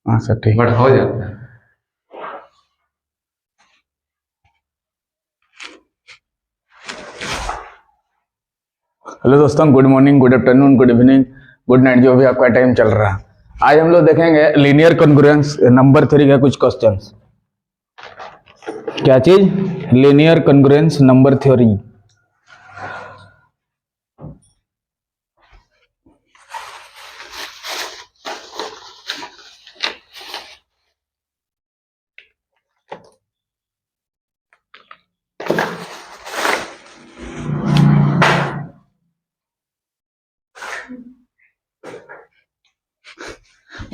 अच्छा ठीक, बट हो जाता है। हेलो दोस्तों, good morning, good afternoon, good evening, good night, जो भी आपका टाइम चल रहा है। आज हम लोग देखेंगे लीनियर कॉन्ग्रुएंस नंबर थ्योरी का कुछ क्वेश्चंस। क्या चीज? Linear congruence number theory.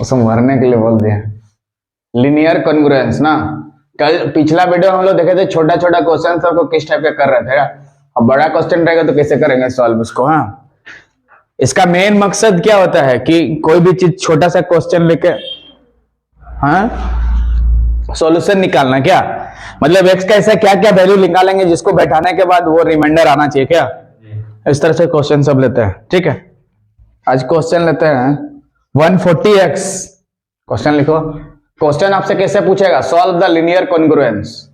उसको मरने के लिए बोल दिया। लीनियर कॉन्ग्रुएंस ना, कल पिछला वीडियो हम लोग देखे थे, छोटा छोटा क्वेश्चन सबको किस टाइप का कर रहे थे। अब बड़ा क्वेश्चन रहेगा तो कैसे करेंगे सॉल्व इसको। हाँ, इसका मेन मकसद क्या होता है कि कोई भी चीज छोटा सा क्वेश्चन लेके हाँ सॉल्यूशन निकालना। क्या मतलब एक्स का ऐसा क्या क्या वैल्यू निकालेंगे जिसको बैठाने के बाद वो रिमाइंडर आना चाहिए। क्या इस तरह से क्वेश्चन सब लेते हैं। ठीक है, आज क्वेश्चन लेते हैं 140x। क्वेश्चन लिखो। क्वेश्चन आपसे कैसे पूछेगा? Solve the linear congruence.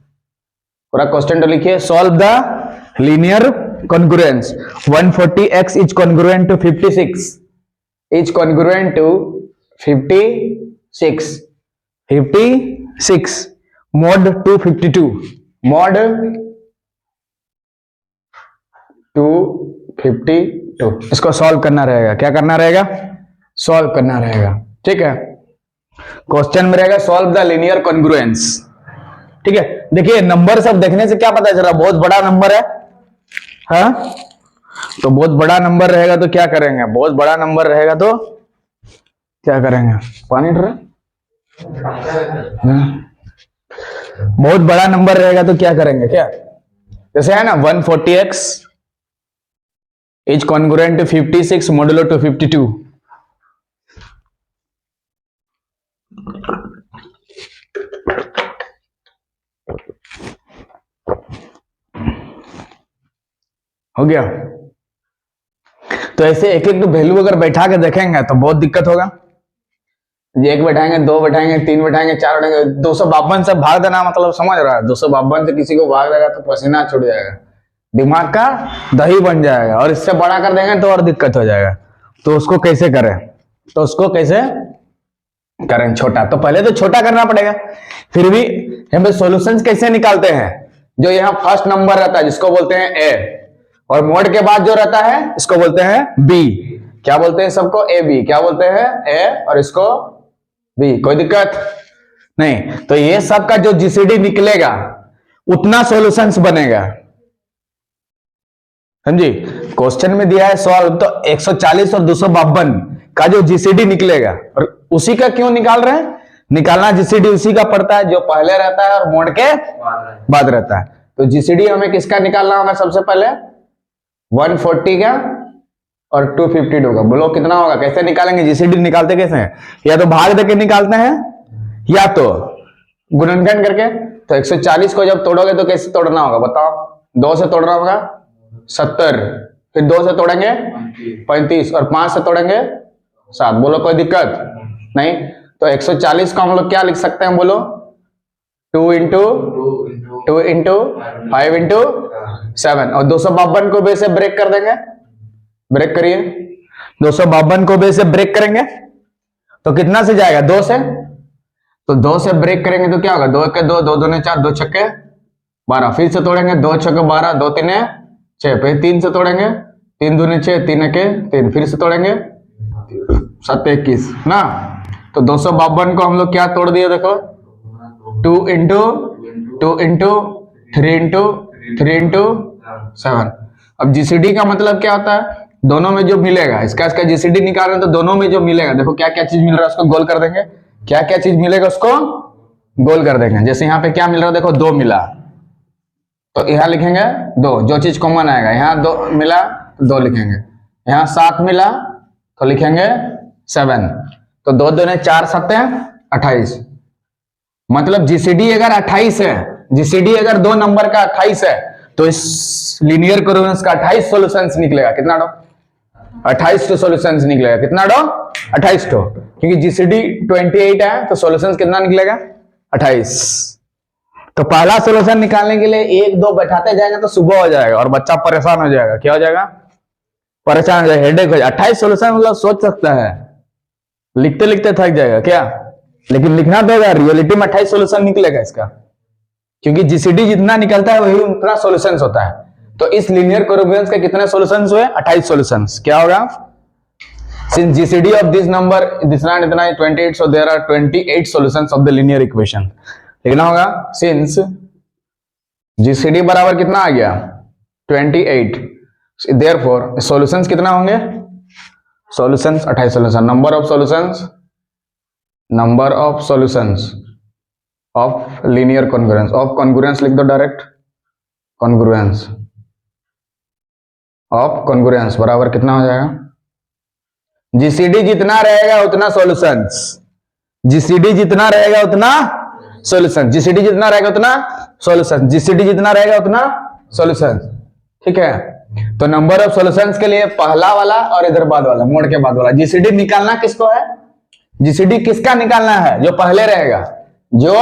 पूरा क्वेश्चन तो लिखिए, solve the linear congruence 140x is congruent to 56 is congruent to 56 mod 252 mod 252। इसको सॉल्व करना रहेगा। क्या करना रहेगा? सॉल्व करना रहेगा। ठीक है, क्वेश्चन में रहेगा सॉल्व द लीनियर कॉन्ग्रुएंस। ठीक है, देखिए नंबर सब देखने से क्या पता चल रहा? बहुत बड़ा नंबर है। हाँ, तो बहुत बड़ा नंबर रहेगा तो क्या करेंगे? बहुत बड़ा नंबर रहेगा तो क्या करेंगे? पानी डर बहुत बड़ा नंबर रहेगा तो क्या करेंगे? क्या जैसे है ना 140x is congruent to 56 modulo 252। हो गया। तो ऐसे एक एक वैल्यू अगर बैठा के देखेंगे तो बहुत दिक्कत होगा। एक बैठाएंगे, दो बैठाएंगे, तीन बैठाएंगे, चार बैठाएंगे, 252 से भाग देना मतलब समझ रहा है? 252 से किसी को भाग देगा तो पसीना छूट जाएगा, दिमाग का दही बन जाएगा। और इससे बड़ा कर देंगे तो और दिक्कत हो जाएगा। तो उसको कैसे करें? तो उसको कैसे करें? छोटा। तो पहले तो छोटा करना पड़ेगा। फिर भी हम सॉल्यूशंस कैसे निकालते हैं? जो यहाँ फर्स्ट नंबर रहता है जिसको बोलते हैं ए, और मोड के बाद जो रहता है इसको बोलते हैं बी। क्या बोलते हैं सबको? A B. क्या बोलते हैं? ए और इसको बी। कोई दिक्कत नहीं। तो ये सब का जो जीसीडी निकलेगा उतना सॉल्यूशंस बनेगा। समझी? क्वेश्चन में दिया है सॉल्व, तो 140 और 252 का जो जीसीडी निकलेगा, और उसी का क्यों निकाल रहे हैं? निकालना जीसीडी उसी का पड़ता है जो पहले रहता है और मोड के बाद रहता है। तो जीसीडी हमें किसका निकालना होगा? सबसे पहले 140 का और 252 का। बोलो कितना होगा? कैसे निकालेंगे? जीसीडी निकालते कैसे हैं? या तो भाग देके निकालते हैं या तो गुणनखंड करके। तो 140 को जब तोड़ोगे तो कैसे तोड़ना होगा बताओ? 2 से तोड़ना होगा 70, फिर 2 से तोड़ेंगे 35 और 5 से तोड़ेंगे 7। बोलो कोई दिक्कत नहीं। तो 140 को हम लोग क्या लिख सकते हैं? बोलो 2 इंटू 5 इंटू 7। और 252 को बे से ब्रेक कर देंगे। ब्रेक करिए। 252 को बे से ब्रेक करेंगे तो कितना से जाएगा? 2 से। तो 2 से ब्रेक करेंगे तो क्या होगा? 2 के 2, 2 दूने 4, 2 छक्के 12। फिर से तोड़ेंगे 2 छक्के 12, 2 तीने 6। फिर 3 से तोड़ेंगे 3 दूने 6, 3 के 3। फिर से तोड़ेंगे 7 21 ना। तो 252 को हम लोग क्या तोड़ दिए? देखो 2 इंटू 3 इंटू 3 इंटू 7। अब जीसीडी का मतलब क्या होता है? दोनों में जो मिलेगा, इसका जीसीडी निकाल रहे हैं तो दोनों में जो मिलेगा, देखो क्या क्या चीज मिल रहा है उसको गोल कर देंगे। क्या क्या चीज मिलेगा उसको गोल कर देंगे। जैसे यहाँ पे क्या मिल रहा है? देखो 2 मिला तो यहाँ लिखेंगे 2, जो चीज कॉमन आएगा। यहाँ 2 मिला तो 2 लिखेंगे। यहाँ 7 मिला तो लिखेंगे 7। तो 2 दूने 4, 7 28। मतलब जीसीडी अगर 28 है, जीसीडी अगर 2 नंबर का 28 है, तो इस लीनियर कॉन्ग्रुएंस का 28 सॉल्यूशंस निकलेगा। कितना डो? 28 सॉल्यूशंस निकलेगा। कितना डो? 28 तो क्योंकि जीसीडी 28 है तो सॉल्यूशन कितना निकलेगा 28। तो पहला सॉल्यूशन निकालने के लिए एक दो बैठाते जाएंगे तो सुबह हो जाएगा और बच्चा परेशान हो जाएगा। क्या हो जाएगा? परेशान हो जाएगा, हेडेक हो जाएगा। 28 सॉल्यूशन मतलब सोच सकता है, लिखते लिखते थक जाएगा क्या, लेकिन लिखना तो होगा। रियलिटी में 28 सॉल्यूशन निकलेगा इसका, क्योंकि जीसीडी जितना निकलता है वही उतना सॉल्यूशन होता है। तो इस लीनियर कोरिलेशन के कितने सॉल्यूशन हुए? 28 सॉल्यूशन। क्या होगा? Since GCD of this number this not इतना 28, so there are 28 solutions of the linear equation। लिखना होगा since GCD बराबर कितना आ गया 28, therefore solutions कितना होंगे? solutions 28 solution। number of solutions of linear congruence, of congruence लिख दो डायरेक्ट, congruence of congruence बराबर कितना हो जाएगा? जीसीडी जितना रहेगा उतना सॉल्यूशंस, जीसीडी जितना रहेगा उतना सॉल्यूशन, जीसीडी जितना रहेगा उतना सॉल्यूशन, जीसीडी जितना रहेगा उतना सॉल्यूशन। ठीक है, तो नंबर ऑफ सॉल्यूशंस के लिए पहला वाला और इधर बाद वाला, मोड़ के बाद वाला। जीसीडी निकालना किसको है? जीसीडी किसका निकालना है? जो पहले रहेगा, जो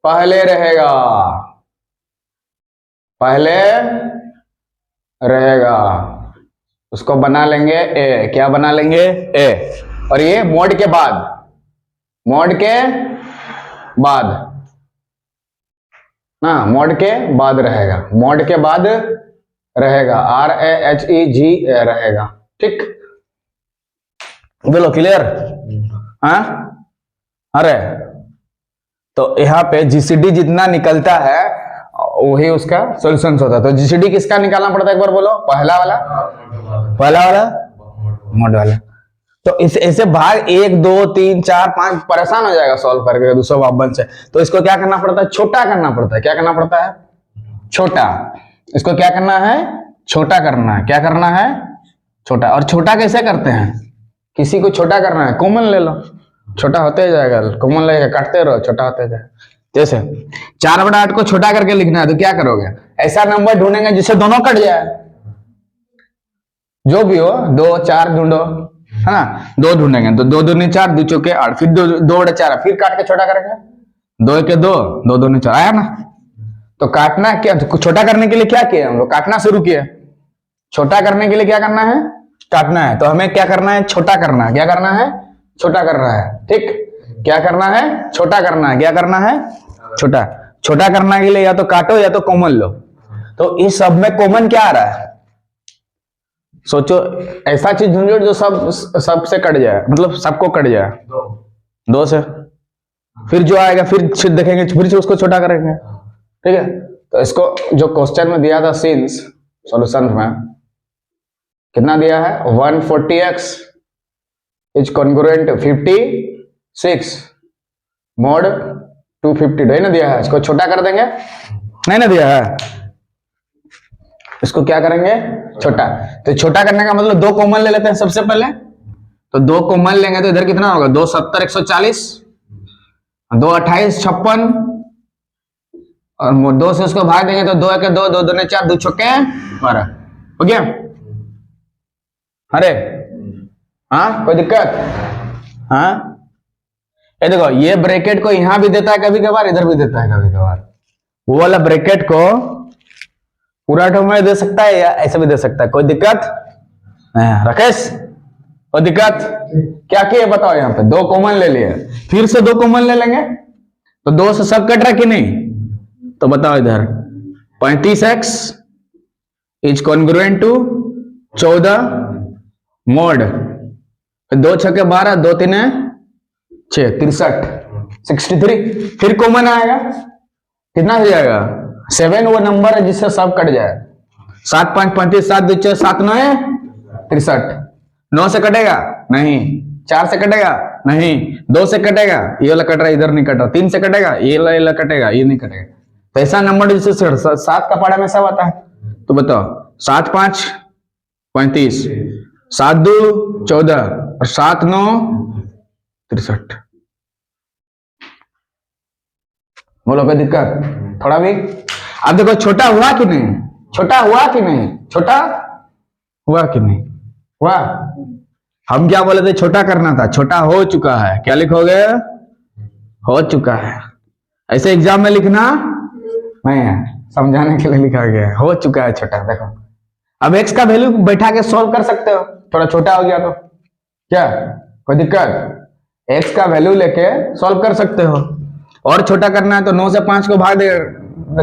पहले रहेगा, पहले रहेगा उसको बना लेंगे ए। क्या बना लेंगे? ए। और ये मोड के बाद, मोड के बाद ना, मोड के बाद रहेगा, मोड के बाद रहेगा, RAHEG रहेगा। ठीक, बोलो क्लियर? हाँ, अरे तो यहाँ पे जीसीडी जितना निकलता है वही उसका सॉल्यूशन होता है। तो जीसीडी किसका निकालना पड़ता है एक बार बोलो? पहला वाला, पहला वाला, मोड वाला। तो ऐसे भाग 1 2 3 4 5 परेशान हो जाएगा सॉल्व करके 252 से। तो इसको क्या करना पड़ता है? छोटा करना पड़ता है। क्या करना पड़ता है? छोटा। इसको क्या करना है? छोटा करना है। क्या करना है? छोटा। और छोटा कैसे करते हैं? किसी को छोटा करना है, कॉमन ले लो, छोटा होते ही जाएगा। कॉमन लेके काटते रहो, छोटा होते जाएगा। जैसे 4/8 को छोटा करके लिखना है तो क्या करोगे? ऐसा नंबर ढूंढेंगे जिससे दोनों कट जाए, जो भी हो, 2 4 ढूंढो, है ना? 2 ढूंढेंगे तो 2 दूनी 4, 2 चौके 8, फिर 2 बटे 4, फिर काट के छोटा करेंगे, 2 के 2, 2 दूनी 4 आया ना? तो काटना क्या, छोटा करने के लिए क्या किया हम लोग? काटना शुरू किया। छोटा करने के लिए क्या करना है? काटना है। तो हमें क्या करना है? छोटा करना है। क्या करना है? छोटा करना है। ठीक, क्या करना है? छोटा करना है। क्या करना है? छोटा। छोटा करने के लिए या तो काटो या तो कॉमन लो। तो इस सब में कॉमन क्या आ रहा है? सोचो, ऐसा चीज ढूंढो जो सबसे कट जाए, मतलब सबको कट जाए। 2 से फिर जो आएगा फिर देखेंगे, फिर से उसको छोटा करेंगे। ठीक है, तो इसको जो क्वेश्चन में दिया था सिंस सॉल्यूशन में कितना दिया है? 140x इज कॉन्ग्रुएंट 56 मोड 250 ना दिया है। इसको छोटा कर देंगे, नहीं ना दिया है, इसको क्या करेंगे? छोटा। तो छोटा करने का मतलब 2 कॉमन ले लेते हैं सबसे पहले। तो 2 कॉमन लेंगे तो इधर कितना होगा? 2 70 140, 2 28 56, और 2 से उसको भाग देंगे तो 2 1 2, 2 2 4, 2 छक्के 12। हो गया? अरे हाँ, कोई दिक्कत? हाँ, ये देखो, ये ब्रैकेट को यहां भी देता है कभी कभार, इधर भी देता है कभी कभार। वो वाला ब्रैकेट को पूरा टर्म में दे सकता है या ऐसे भी दे सकता है, कोई दिक्कत? राकेश, कोई दिक्कत? क्या किए बताओ? यहाँ पे 2 कॉमन ले लिए, फिर से 2 कॉमन ले लेंगे तो 2 से सब कट रहा कि नहीं? तो बताओ इधर 35x is congruent to 14 mode 2 छक्के 12, 2 3 6 63 63। फिर कॉमन आएगा, कितना हो जाएगा? 7 वो नंबर है जिससे सब कट जाए। 7 5 35, 7 2 6 7 9 63। 9 से कटेगा नहीं, 4 से कटेगा नहीं, 2 से कटेगा, ये वाला कट रहा है, इधर नहीं कट रहा, 3 से कटेगा, ये वाला कटेगा, ये नहीं कटेगा। तो ऐसा नंबर जिससे 7 का पारा में सब आता है। तो बताओ 7 5 35, 7 2 14 और 7 9 63। बोलो कोई दिक्कत? थोड़ा भी? अब देखो छोटा हुआ कि नहीं? छोटा हुआ कि नहीं? छोटा हुआ कि नहीं? हुआ? हम क्या बोले थे, छोटा करना था, छोटा हो चुका है, क्या लिखोगे, हो चुका है। ऐसे एग्जाम में लिखना नहीं है, समझाने के लिए लिखा गया है, हो चुका है छोटा। देखो अब x का वैल्यू बैठा के सॉल्व कर सकते हो, थोड़ा छोटा हो गया तो क्या कोई दिक्कत, x का वैल्यू लेके सॉल्व कर सकते हो। और छोटा करना है तो 9 से 5 को भाग दे,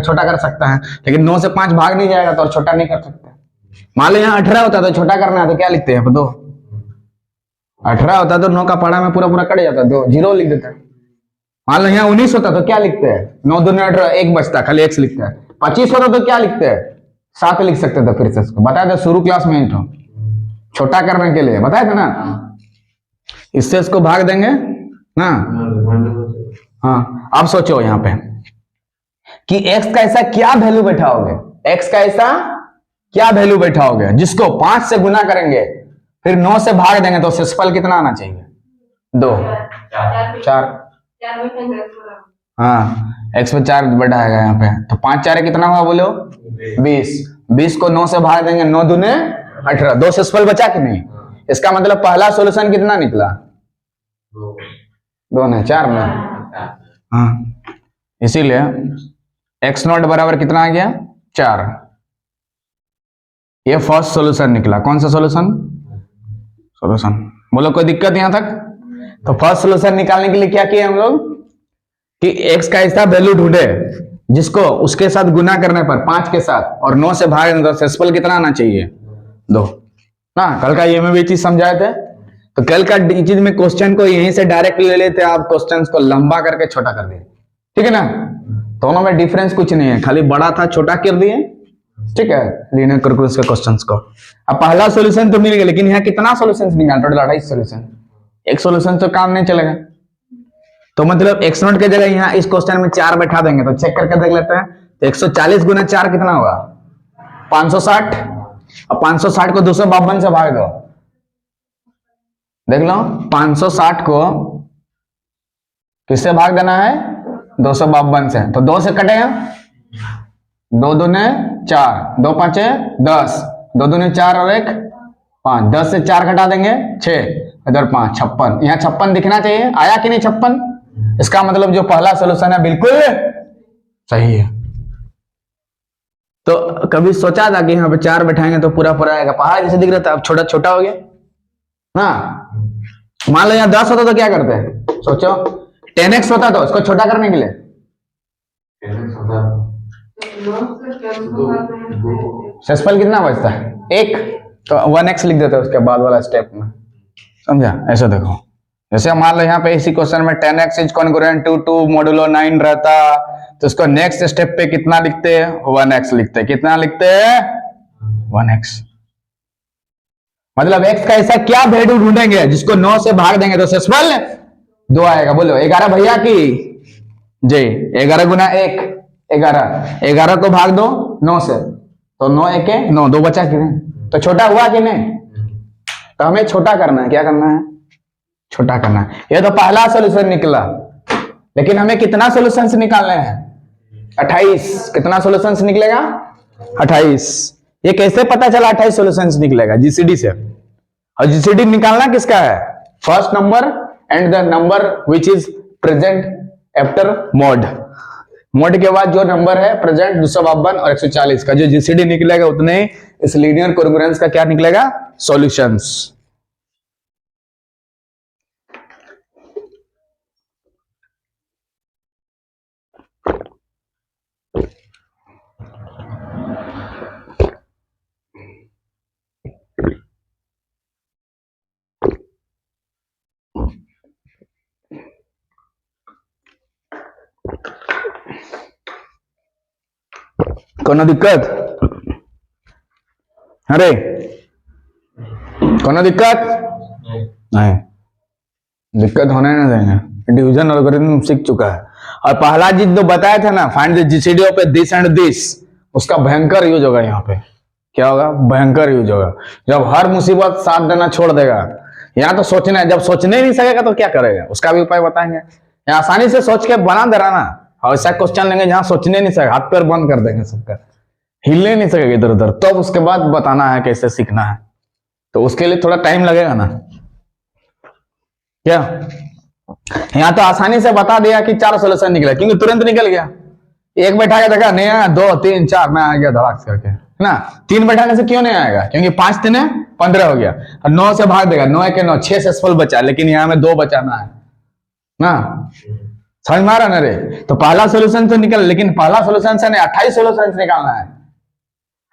छोटा कर सकता है, लेकिन 9 से 5 भाग नहीं जाएगा तो और छोटा नहीं कर सकते। मान लो यहाँ 18 होता तो छोटा करना है तो क्या लिखते हैं, 2। 18 होता तो 9 का पढ़ा में पूरा पूरा कट जाता, 2 0 लिख देता है। मान लो यहाँ 19 होता तो क्या लिखते हैं, 9 दूनी 18, 1 बचता, खाली x लिखता है। 25 होता तो क्या लिखते हैं, 7 लिख सकते थे। फिर से इसको बताया था शुरू क्लास में ही, तो छोटा करने के लिए बताया था ना, इससे इसको भाग देंगे ना। हाँ अब सोचो यहाँ पे कि x का ऐसा क्या वैल्यू बैठाओगे, x का ऐसा क्या वैल्यू बैठाओगे जिसको 5 से गुना करेंगे फिर 9 से भाग देंगे तो शेषफल कितना आना चाहिए, 2 4। हाँ x पे 4 बैठाएगा यहाँ पे, तो 5 4 कितना हुआ बोलो, 20। 20 को 9 से भाग देंगे, 9 दूने 18, 2 शेषफल बचा कि नहीं। इसका मतलब पहला सॉल्यूशन कितना निकला, 2 नहीं 4 में। हाँ इसीलिए x नॉट बराबर कितना आ गया, 4। ये फर्स्ट सॉल्यूशन निकला। कौन सा सॉल्यूशन, बोलो कोई दिक्कत यहां तक। तो फर्स्ट सॉल्यूशन निकालने के लिए क्या किए हम लोग कि x का ऐसा वैल्यू ढूंढे जिसको उसके साथ गुना करने पर 5 के साथ और 9 से भाग तो शेषफल कितना आना चाहिए, 2 ना। कल का ये में भी चीज समझाए थे, तो कल का चीज में क्वेश्चन को यहीं से डायरेक्ट ले लेते, आप क्वेश्चन को लंबा करके छोटा कर दिए, ठीक है ना। दोनों में डिफरेंस कुछ नहीं है, खाली बड़ा था छोटा कर दिए, ठीक है, लीनियर कैलकुलस के क्वेश्चंस को। अब पहला सॉल्यूशन तो मिल गया, लेकिन यहाँ कितना सॉल्यूशंस निकाल, टोटल 28 सॉल्यूशन। एक सॉल्यूशन तो काम नहीं चलेगा, तो मतलब x नॉट के जगह यहाँ इस क्वेश्चन में 4 बैठा देंगे, तो चेक करके देख लेते हैं। तो 140 गुना 4 कितना होगा, 560। और 560 को 252 से भाग दो, देख लो 560 को किससे भाग देना है, 252 से, तो 2 से कटेगा, 2 दूने 4, 2 5 10, 2 दूने 4 और 1 5, 10 से 4 घटा देंगे 6, इधर 5 56। यहाँ 56 दिखना चाहिए, आया कि नहीं 56। इसका मतलब जो पहला सॉल्यूशन है बिल्कुल सही है। तो कभी सोचा था कि यहाँ पे 4 बैठाएंगे तो पूरा पूरा आएगा, पहाड़ जैसे दिख रहा था, अब छोटा छोटा हो गया ना। मान लो यहाँ 10 होता तो क्या करते हैं, सोचो 10x होता तो इसको छोटा करने के लिए शेषफल कितना बचता है, 1, तो 1x लिख देते हैं उसके बाद वाला स्टेप में, समझा। ऐसे देखो, जैसे मान लो यहाँ पे इसी क्वेश्चन में 10x is congruent to 2 modulo 9 रहता, तो इसको नेक्स्ट स्टेप पे कितना लिखते हैं, 1x लिखते हैं। कितना लिखते हैं, 1x। मतलब x का ऐसा क्या वैल्यू ढूंढेंगे जिसको 9 से भाग देंगे तो शेषफल 2 आएगा। बोलो 11 भैया की जी, 11 गुना 1 11, 11 को भाग दो 9 से, तो 9 1 9, 2 बचा कि नहीं, तो छोटा हुआ कि नहीं। तो हमें छोटा करना है, क्या करना है, छोटा करना है। ये तो पहला सॉल्यूशन निकला, लेकिन हमें कितना सॉल्यूशंस निकालने हैं, 28। कितना सॉल्यूशंस निकलेगा, 28। ये कैसे पता चला 28 सॉल्यूशंस निकलेगा, जीसीडी से। और जीसीडी निकालना किसका है, first number and the number which is present after mod. Mod के बाद जो नंबर है प्रेजेंट 252 और 140 का जो जीसीडी निकलेगा, उतने इस लीनियर कोंग्रुएंस का क्या निकलेगा, सॉल्यूशंस। कोनो दिक्कत, अरे कोनो दिक्कत नहीं, दिक्कत होने ना देंगे। डिवीजन एल्गोरिथम सीख चुका है। और पहला चीज जो बताया था ना, find the GCD of this and this, उसका भयंकर यूज होगा यहाँ पे। क्या होगा, भयंकर यूज होगा। जब हर मुसीबत साथ देना छोड़ देगा, यहाँ तो सोचना है, जब सोचने नहीं सकेगा तो क्या करेगा, उसका भी उपाय बताएंगे। यहाँ आसानी से सोच के बना दे रहा ना, और ऐसा क्वेश्चन लेंगे जहां सोचने नहीं सकेगा, हाथ पैर बंद कर देंगे सबका, हिलने नहीं सकेगा इधर उधर, तब उसके बाद बताना है कैसे सीखना है। तो उसके लिए थोड़ा टाइम लगेगा ना, क्या यहाँ तो आसानी से बता दिया कि 4 सोल्यूशन निकला, क्योंकि तुरंत निकल गया। एक बैठा के देखा नहीं आया, 2 3 4 में आ गया धड़ाक से करके ना। 3 बैठाने से क्यों नहीं आएगा, क्योंकि 5 3 15 हो गया, और 9 से भाग देगा, 9 के 9 6 सक्सेसफुल बचा, लेकिन यहाँ में 2 बचाना है ना। समझ में आ रहा ना रे। तो पहला सोल्यूशन से निकल, लेकिन पहला सोल्यूशन से नहीं 28 सोल्यूशन से निकालना है।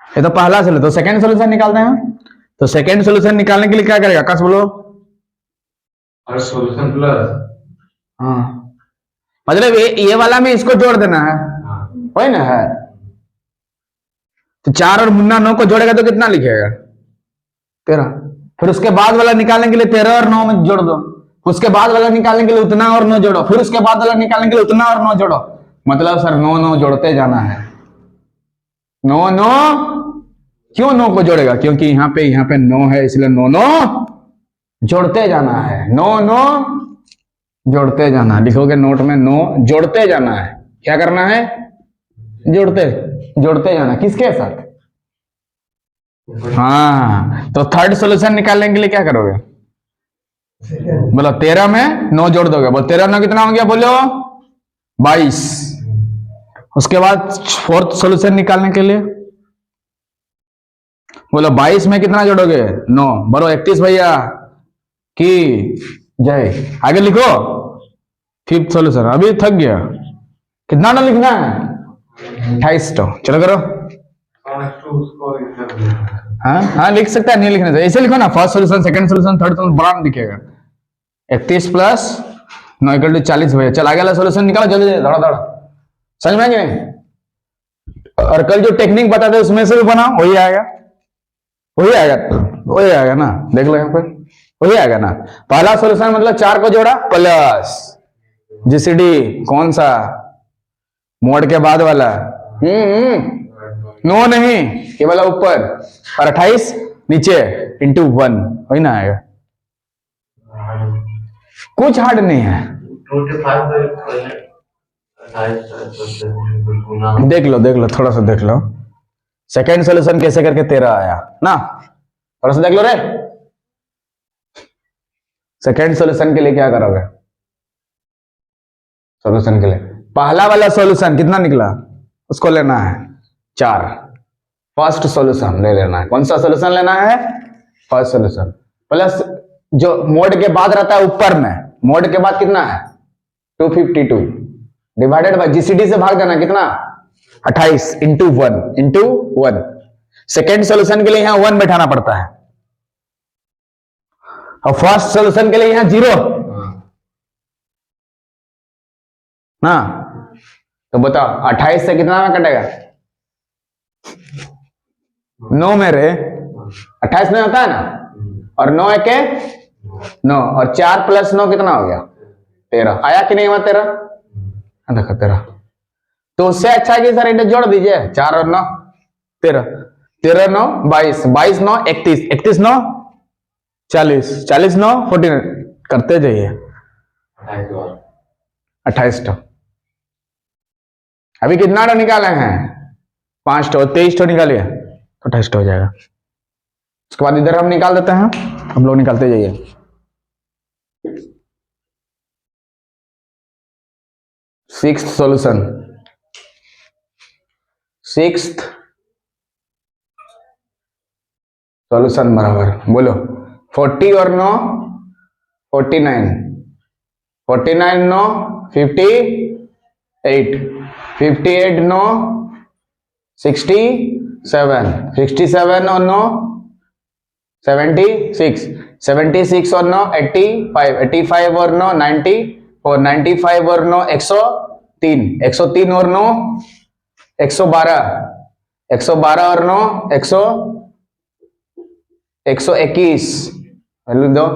ये तो पहला सोल्यूशन, तो सेकंड सोल्यूशन निकालते हैं। तो सेकंड सोल्यूशन निकालने के लिए क्या करेगा, आकाश बोलो। सोल्यूशन प्लस, हाँ मतलब ये वाला में इसको जोड़ देना है, वही ना है। तो 4 और मुन्ना 9 को जोड़ेगा तो कितना लिखेगा, 13। फिर उसके बाद वाला निकालने के लिए 13 और 9 में जोड़ दो, उसके बाद वाला निकालने के लिए उतना और 9 जोड़ो, फिर उसके बाद वाला निकालने के लिए उतना और 9 जोड़ो। मतलब सर 9 9 जोड़ते जाना है। 9 9 क्यों 9 को जोड़ेगा, क्योंकि यहाँ पे 9 है, इसलिए 9 9 जोड़ते जाना है। 9 9 जोड़ते जाना है, लिखोगे नोट में 9 जोड़ते जाना है। क्या करना है, जोड़ते जाना, किसके साथ। हाँ तो थर्ड सॉल्यूशन निकालने के लिए क्या करोगे, बोलो 13 में 9 जोड़ दोगे, बोलो 13 9 कितना हो गया, बोलो 22। उसके बाद फोर्थ सॉल्यूशन निकालने के लिए बोलो 22 में कितना जोड़ोगे, 9, बोलो 31 भैया की जय। आगे लिखो फिफ्थ सॉल्यूशन। अभी थक गया, कितना ना लिखना है, 28 तो चलो करो। हाँ हाँ लिख सकता है, नहीं लिखने से ऐसे लिखो ना, first solution second solution third solution बड़ा दिखेगा। 31 प्लस 9 = 40 भैया। चल आगे वाला सॉल्यूशन निकालो जल्दी धड़ा धड़ा, समझ में आएंगे। और कल जो टेक्निक बताते उसमें से भी बनाओ, वही आएगा ना, देख लो यहाँ पर वही आएगा ना। पहला सॉल्यूशन मतलब 4 को जोड़ा प्लस जीसीडी, कौन सा, मोड के बाद वाला, नो नहीं, ये वाला ऊपर, और 28 नीचे इंटू 1, वही ना आएगा। कुछ हार्ड नहीं है, देख लो थोड़ा सा देख लो। सेकेंड सॉल्यूशन कैसे करके 13 आया ना, थोड़ा सा देख लो रे। सेकेंड सॉल्यूशन के लिए क्या करोगे, सॉल्यूशन के लिए पहला वाला सॉल्यूशन कितना निकला उसको लेना है 4, फर्स्ट सॉल्यूशन ले लेना है। कौन सा सॉल्यूशन लेना है, फर्स्ट सॉल्यूशन, प्लस जो मोड के बाद रहता है ऊपर में, मोड के बाद कितना है 252 डिवाइडेड बाय जीसीडी से भाग देना, कितना 28 इंटू 1 सेकेंड सॉल्यूशन के लिए यहां 1 बैठाना पड़ता है, और फर्स्ट सॉल्यूशन के लिए यहां 0 ना। तो बताओ 28 से कितना में कटेगा, 9 में रे, 28 में होता है ना, और 9 के 9, और 4 + 9 कितना हो गया 13। आया कि नहीं हुआ 13, देखो 13। तो उससे अच्छा कि सर इन्हें जोड़ दीजिए, 4 और 9 13, 13 9 22, 22 9 31, 31 9 40, 40 9 49, करते जाइए 28 तो। अभी कितना टो निकाले हैं, 5 टो, 23 टो निकालिए तो 28 टो हो जाएगा। उसके बाद इधर हम निकाल देते हैं, हम लोग निकालते जाइए। सिक्स्थ सॉल्यूशन, सिक्स्थ सॉल्यूशन बराबर बोलो 40 और 9 49, 49 9 58, 58 9 67, 67 और 9 76, 76 और 9 85, 85 और 9 90, और 95 और 9 103, 103 और 9 112, 112 और 9 121, वैल्यू दो।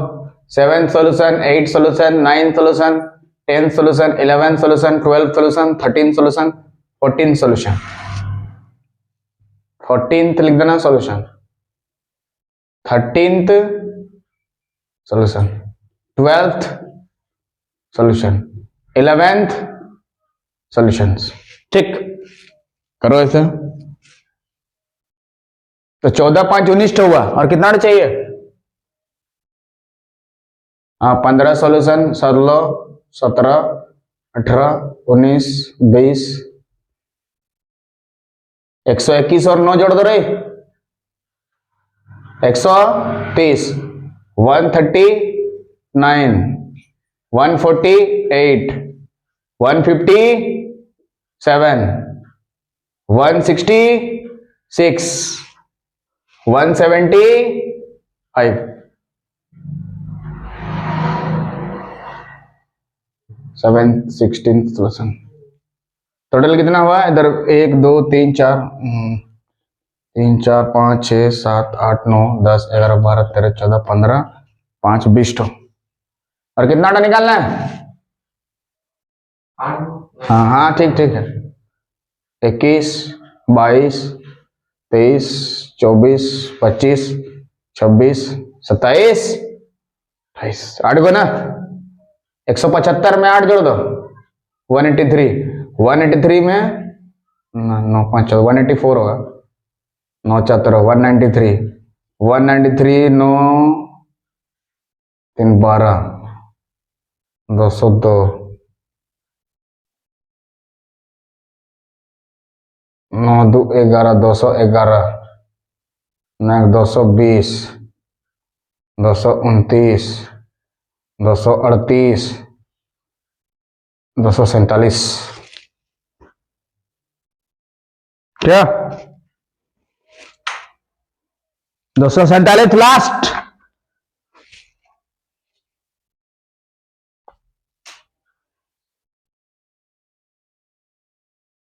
7 solution, 8 solution, 9 solution, 10 solution, 11 solution, 12 solution, 13 solution, 14 solution, 14th लिख देना solution, 13th solution, 12th solution, 11th solutions. ठीक करो ऐसे। तो 14 5 19 हुआ, और कितना चाहिए हाँ 15 सॉल्यूशन 16 17 18 19 20 121 और 9 जोड़ दो रे 130 139 148 157 166 175 7 16 टोटल कितना हुआ इधर 1 2 3 4 3 4 5 6 7 8 9 10 11 12 13 14 15 5 20 और कितना आटा निकालना है? हाँ हाँ ठीक ठीक है 21 22 23 24 25 26 27 28 8 को ना 175 में 8 जोड़ दो 183 183 में 9 5 184 होगा 9 4 193 193 9 3 12 202 9 2 11 211 220 229 238 247 क्या 247 लास्ट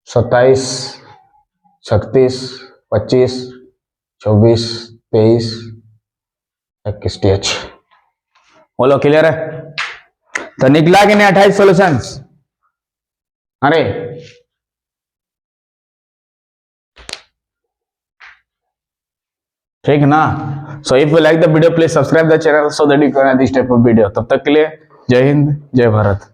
सत्ताईस 36 25 24 23 21 TH बोलो क्लियर है तो निकला कि नहीं 28 सॉल्यूशंस अरे ठीक ना so if you like the video please subscribe the channel so that you can this type of video तब तक के लिए जय हिंद जय भारत।